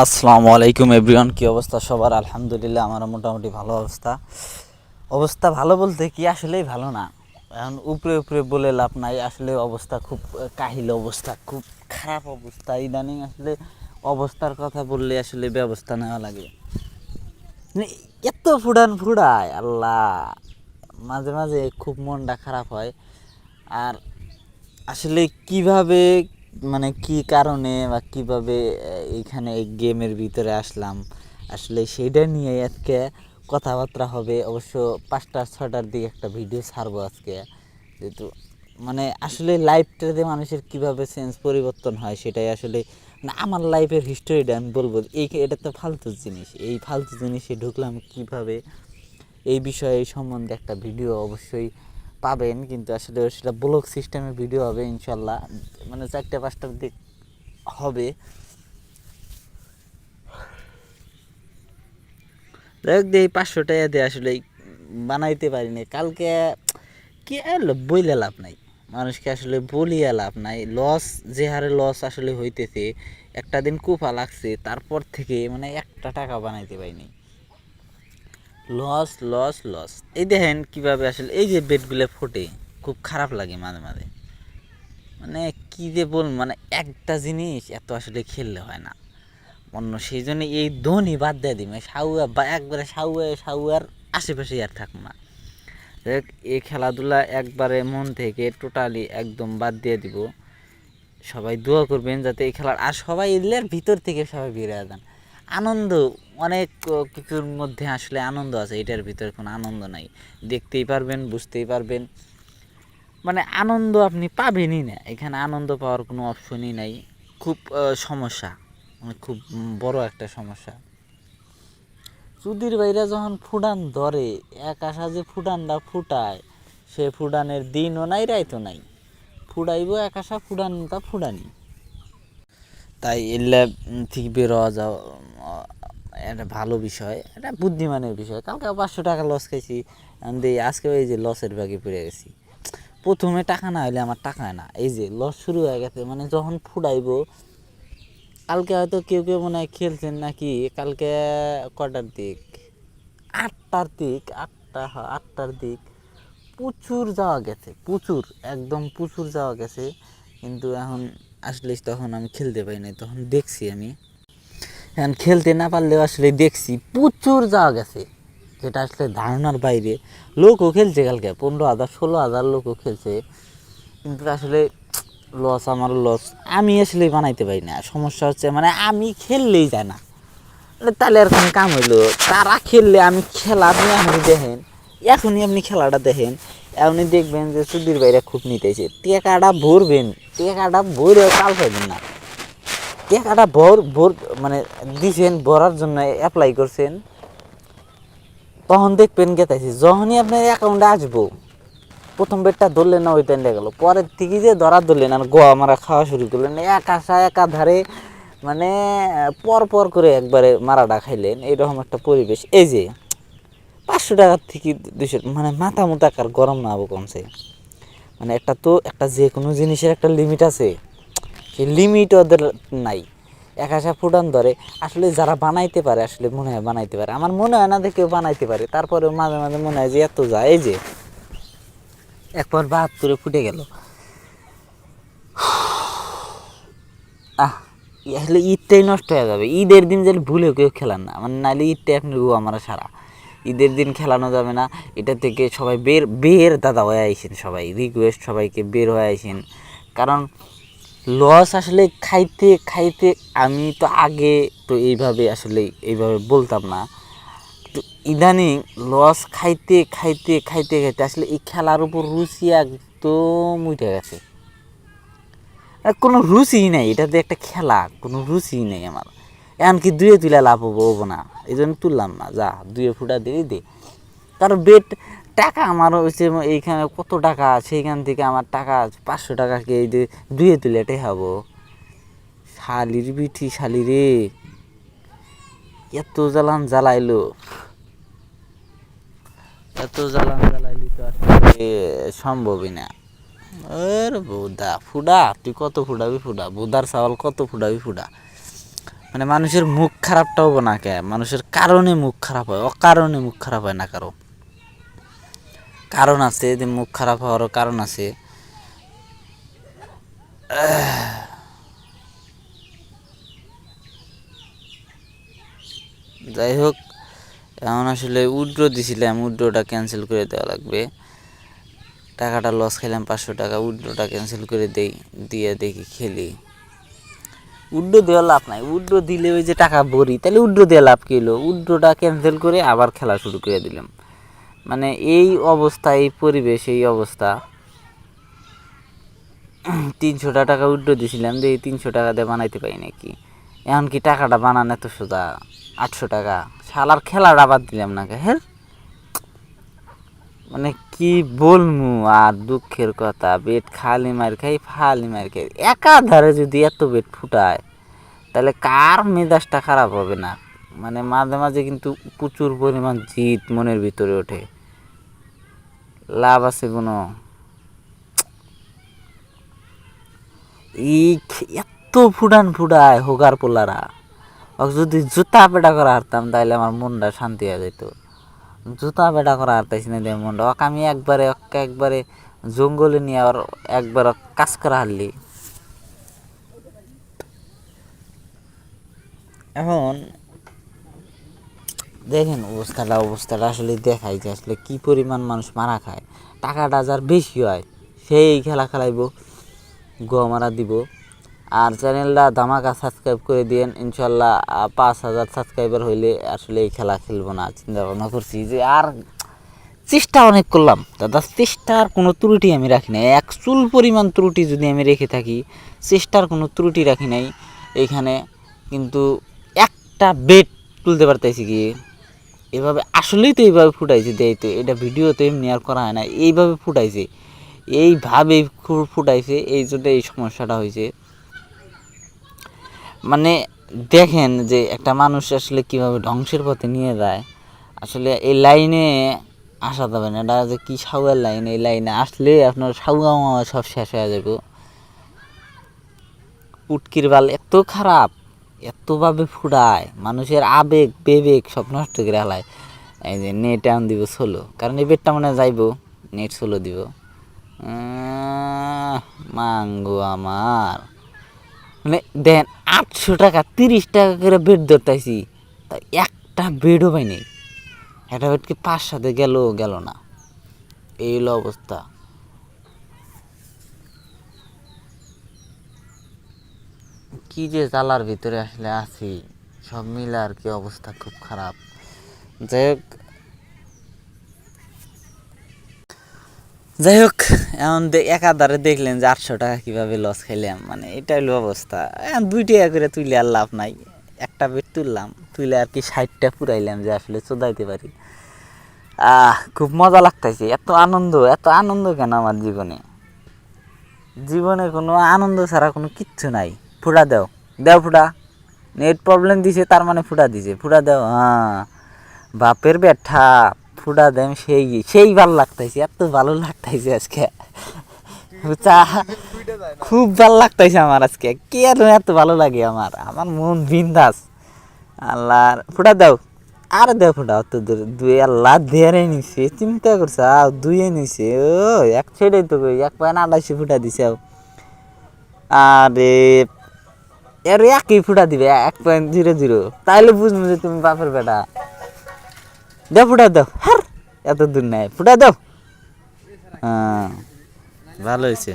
আসসালামু আলাইকুম এভরিওয়ান, কী অবস্থা সবার? আলহামদুলিল্লাহ, আমারও মোটামুটি ভালো অবস্থা। অবস্থা ভালো বলতে কি, আসলেই ভালো না। এখন উপরে উপরে বলে লাভ নাই, আসলে অবস্থা খুব কাহিল অবস্থা, খুব খারাপ অবস্থা ইদানিং। আসলে অবস্থার কথা বললে আসলে ব্যবস্থা নেওয়া লাগে। মানে এত ফুডায় আল্লাহ, মাঝে মাঝে খুব মনটা খারাপ হয়। আর আসলে কিভাবে, মানে কি কারণে বা কিভাবে এইখানে এই গেমের ভিতরে আসলাম, আসলে সেইটা নিয়ে আজকে কথাবার্তা হবে। অবশ্য 5টা 6টার দিকে একটা ভিডিও ছাড়বো আজকে, যেহেতু মানে আসলে লাইফটাতে মানুষের কিভাবে চেঞ্জ পরিবর্তন হয় সেটাই আসলে, মানে আমার লাইফের হিস্টোরিটা আমি বলবো। এটা তো ফালতু জিনিস, এই ফালতু জিনিসে ঢুকলাম কিভাবে, এই বিষয়ে এই সম্বন্ধে একটা ভিডিও অবশ্যই পাবেন। কিন্তু আসলে সেটা ব্লগ সিস্টেমে ভিডিও হবে ইনশাল্লাহ, মানে 4টা 5টার দিক হবে। দেখ দিয়ে 500 টাকা দিয়ে আসলে বানাইতে পারিনি কালকে। কি বইলে লাভ নাই, মানুষকে আসলে বলিয়া লাভ নাই। লস, যে হারে লস আসলে হইতেছে, একটা দিন কুফা লাগছে, তারপর থেকে মানে একটা টাকা বানাইতে পারিনি। Loss loss loss. এই দেখেন কীভাবে আসলে এই যে বেডগুলো ফোটে, খুব খারাপ লাগে মাঝে মাঝে। মানে কী যে বল, মানে একটা জিনিস এত আসলে খেললে হয় না অন্য, সেই জন্য এই ধোনি বাদ দিয়ে দিই, মানে সাউয়া বা একবারে সাউয়ার আশেপাশে আর থাকবো না। দেখ, এই খেলাধুলা একবারে মন থেকে টোটালি একদম বাদ দিয়ে দিব। সবাই দোয়া করবেন যাতে এই খেলার, আর সবাই এলের ভিতর থেকে সবাই বেরিয়ে যান। আনন্দ অনেক কিছুর মধ্যে আসলে আনন্দ আছে, এটার ভিতরে কোনো আনন্দ নাই। দেখতেই পারবেন, বুঝতেই পারবেন, মানে আনন্দ আপনি পাবেনই না এখানে, আনন্দ পাওয়ার কোনো অপশনই নাই। খুব সমস্যা, মানে খুব বড় একটা সমস্যা। চুদির বাইরা যখন ফুটান ধরে, এক আশা যে ফুটানটা ফুটায়, সে ফুটানের দিনও নাই রাইতও নাই, ফুটাইব এক আশা, ফুটানটা ফুটানি। তাই এলে ঠিক বেরোয়া যাও একটা ভালো বিষয়, এটা বুদ্ধিমানের বিষয়। কালকে 500 টাকা লস খাইছি, আমি আজকে এই যে লসের ভাগে পড়ে গেছি। প্রথমে টাকা না হলে আমার টাকা হয় না, এই যে লস শুরু হয়ে গেছে, মানে যখন ফুটাইবো। কালকে হয়তো কেউ কেউ মনে হয় খেলছেন নাকি, কালকে কটার দিক, 8টার দিক, 8টার দিক প্রচুর যাওয়া গেছে, প্রচুর, একদম প্রচুর যাওয়া গেছে। কিন্তু এখন আসলে তখন আমি খেলতে পারি নাই, তখন দেখছি আমি। এখন খেলতে না পারলেও আসলে দেখছি প্রচুর যাওয়া গেছে, যেটা আসলে ধারণার বাইরে। লোকও খেলছে কালকে, 15,000 16,000 লোকও খেলছে। কিন্তু আসলে লস, আমারও লস। আমি আসলে বানাইতে পারি না, সমস্যা হচ্ছে মানে আমি খেললেই যায় না। তাহলে আর কোনো কাম হইলো, তারা খেললে আমি খেলা, আপনি এখনই দেখেন, এখনই আপনি খেলাটা দেখেন, এখনই দেখবেন যে সুধীর ভাইরা খুব নিতেছে। টেকাটা ভরবেন, টেকাটা ভরে কাল পাইবেন না। টেকাটা ভর মানে দিছেন, ভরার জন্য অ্যাপ্লাই করছেন, তখন দেখবেন গেতাইছে। যখনই আপনার অ্যাকাউন্টে আসবো, প্রথম বেডটা ধরলেন না, ওই টাইমটা গেল, পরের থেকে যে ধরা ধরলেন আর গোয়া মারা খাওয়া শুরু করলেন, এক আশা একাধারে, মানে পর পর করে একবারে মারাটা খাইলেন, এইরকম একটা পরিবেশ। এই যে 500 টাকার থেকে 200, মানে মাথা মতো আকার গরম না হবো কমছে। মানে একটা তো একটা যে কোনো জিনিসের একটা লিমিট আছে, সেই লিমিট ওদের নাই। এক আশা ফুটান ধরে। আসলে যারা বানাইতে পারে আসলে মনে হয় বানাইতে পারে, আমার মনে হয় না যে কেউ বানাইতে পারে, তারপরেও মাঝে মাঝে মনে হয় যে এত যায়। এই যে একবার 72-এ ফুটে গেল। আহ, আসলে ঈদটাই নষ্ট হয়ে যাবে। ঈদের দিন যেন ভুলে কেউ খেলান না, মানে নাহলে ঈদটাই আপনি আমার সারা। ঈদের দিন খেলানো যাবে না, এটা থেকে সবাই বের দাদা হয়ে আইসেন, সবাই রিকোয়েস্ট, সবাইকে বের হয়ে আইসেন। কারণ লস আসলে খাইতে খাইতে, আমি তো আগে তো এইভাবে আসলে এইভাবে বলতাম না, তো ইদানিং লস খাইতে খাইতে খাইতে খাইতে আসলে এই খেলার উপর রুচি একদম উঠে গেছে। কোনো রুচিই নেই, এটা যে একটা খেলা, কোনো রুচিই নেই আমার। এমনকি দুয়ে তুলে লাভ হবো না, এই জন্য তুললাম না, যা দুয়ে ফুটা দিয়ে দে। কারণ বেট টাকা আমার হচ্ছে এইখানে কত টাকা, সেইখান থেকে আমার টাকা 500 টাকাকে এই যে দুয়ে তুলে এটাই হবো। শালির বিঠি শালি রে, এত জ্বালান জ্বালাইলো, এত জ্বালান জ্বালাইলি তো আসলে সম্ভবই না। এর বোদা ফুডা, তুই কত ফুডাবি ফুডা, বোদার চাওয়াল কত ফুডাবি ফুডা। মানে মানুষের মুখ খারাপটা হবো না কে, মানুষের কারণে মুখ খারাপ হয়, অকারণে মুখ খারাপ হয় না কারো। কারণ আছে, যে মুখ খারাপ হওয়ারও কারণ আছে। যাই হোক, এখন আসলে উইথড্র দিছিলাম, উইথড্রটা ক্যান্সেল করে দেওয়া লাগবে। টাকাটা লস খেলাম 500 টাকা, উইথড্রটা ক্যান্সেল করে দিয়ে দেখি খেলি। উইথড্র দেওয়ার লাভ নাই, উইথড্র দিলে ওই যে টাকা ভরি, তাহলে উইথড্র দেওয়া লাভ কী হলো? উইথড্রটা ক্যান্সেল করে আবার খেলা শুরু করে দিলাম। মানে এই অবস্থা, এই পরিবেশ, এই অবস্থা। 300 টাকা উইথড্র দিয়েছিলাম, যে এই 300 টাকা দিয়ে বানাইতে পারি নাকি? এখন কি টাকাটা বানানো এত সোজা? 800 টাকা, শালার খেলাটা বাদ দিলাম না কে? হ্যাঁ, মানে কি বলমু আর দুঃখের কথা, বেট খালি মার খাই, ফালি মার খাই। একাধারে যদি এত বেট ফুটায়, তাহলে কার মেজাজটা খারাপ হবে না? মানে মাঝে মাঝে কিন্তু প্রচুর পরিমাণ জিত মনের ভিতরে ওঠে। লাভ আছে কোনো? এই এত ফুটায় হোগার পোলারা, যদি জুতা পেটা করা হারতাম তাহলে আমার মনটা শান্তি হয়ে যেত। জুতা পেটা করা হারতাইছি না দিয়ে মনটা, আমি একবারে জঙ্গলে নিয়ে আবার একবার কাজ করা হারলি। এখন দেখেন অবস্থাটা আসলে দেখাই যে আসলে কি পরিমাণ মানুষ মারা খায়। টাকাটা যার বেশি হয় সেই খেলা খেলাইব, মারা দিব। আর চ্যানেলটা ধামাকা সাবস্ক্রাইব করে দিয়েন ইনশাল্লাহ। 5000 সাবস্ক্রাইবার হইলে আসলে এই খেলা খেলবো না, চিন্তা ভাবনা করছি যে। আর চেষ্টা অনেক করলাম দাদা, চেষ্টার কোনো ত্রুটি আমি রাখি নাই, এক চুল পরিমাণ ত্রুটি যদি আমি রেখে থাকি, চেষ্টার কোনো ত্রুটি রাখি নাই এইখানে। কিন্তু একটা বেট তুলতে পারতেছি কি এভাবে, আসলেই তো এইভাবে ফুটাইছে দেয় তো, এটা ভিডিও তো এমনি আর করা হয় না, এইভাবে ফুটাইছে, এইভাবে ফুটাইছে, এই জন্য এই সমস্যাটা হয়েছে। মানে দেখেন যে একটা মানুষ আসলে কীভাবে ধ্বংসের পথে নিয়ে যায়। আসলে এই লাইনে আসা যাবে না, এটা যে কী সাউয়ার লাইন, এই লাইনে আসলে আপনার সাউয়া সব শেষ হয়ে যাবে। উটকির বাল এত খারাপ, এতভাবে ফুটায়, মানুষের আবেগ বেবেগ সব নষ্ট করে হালায়। এই যে নেট আন দিব ষোলো, কারণ এই বেডটা মনে যাইব, নেট 16 দিব। মাঙ্গো আমার, মানে দেন 800 টাকা 30 টাকা করে বেড ধরতেছি, তা একটা বেডও পাই নেই। একটা বেড কি 5 সাথে গেল না, এই হলো অবস্থা। কি যে জ্বালার ভিতরে আসলে আছি, সব মিলে আর কি অবস্থা খুব খারাপ। যাই হোক এখন একাধারে দেখলেন যে 800 টাকা কীভাবে লস খাইলাম, মানে এটা হলো অবস্থা। এখন 2 টাকা করে তুলে আর লাভ নাই, একটা বেড তুললাম, তুলে আর কি 60টা পুরাইলাম যে আসলে চোদাইতে পারি। খুব মজা লাগতেছে, এত আনন্দ কেন আমার জীবনে? জীবনে কোনো আনন্দ ছাড়া কোনো কিচ্ছু নাই। ফুটা দেও ফুটা, নেট প্রবলেম দিছে তার মানে ফুটা দিছে, ফুটা দেও। হ্যাঁ, বাপের ব্যাঠা, ফুটা দেম, সেই ভালো লাগতেছে, এত ভালো লাগতেছে আজকে। খুব ভালো লাগতেছে আমার আজকে, কে এত ভালো লাগে আমার, আমার মন বিন্দাস। আল্লাহ ফুটা দাও, আর দেও ফুটা, অত দূর দুই আল্লাহ দেয়ারে নিছে, চিন্তা করছে দুইয়ে নিছে। ও এক ছেড়ে তো এক পয়েন্ট 28 ফুটা দিছে। আরে এর একই ফুটা দিবে 1.00, তাইলে বুঝবো যে তুমি বাপের বেটা। দাও ফুটা দাও, হ্যাঁ এত দূর নাই, ফুটা দাও। হ্যাঁ ভালো হয়েছে।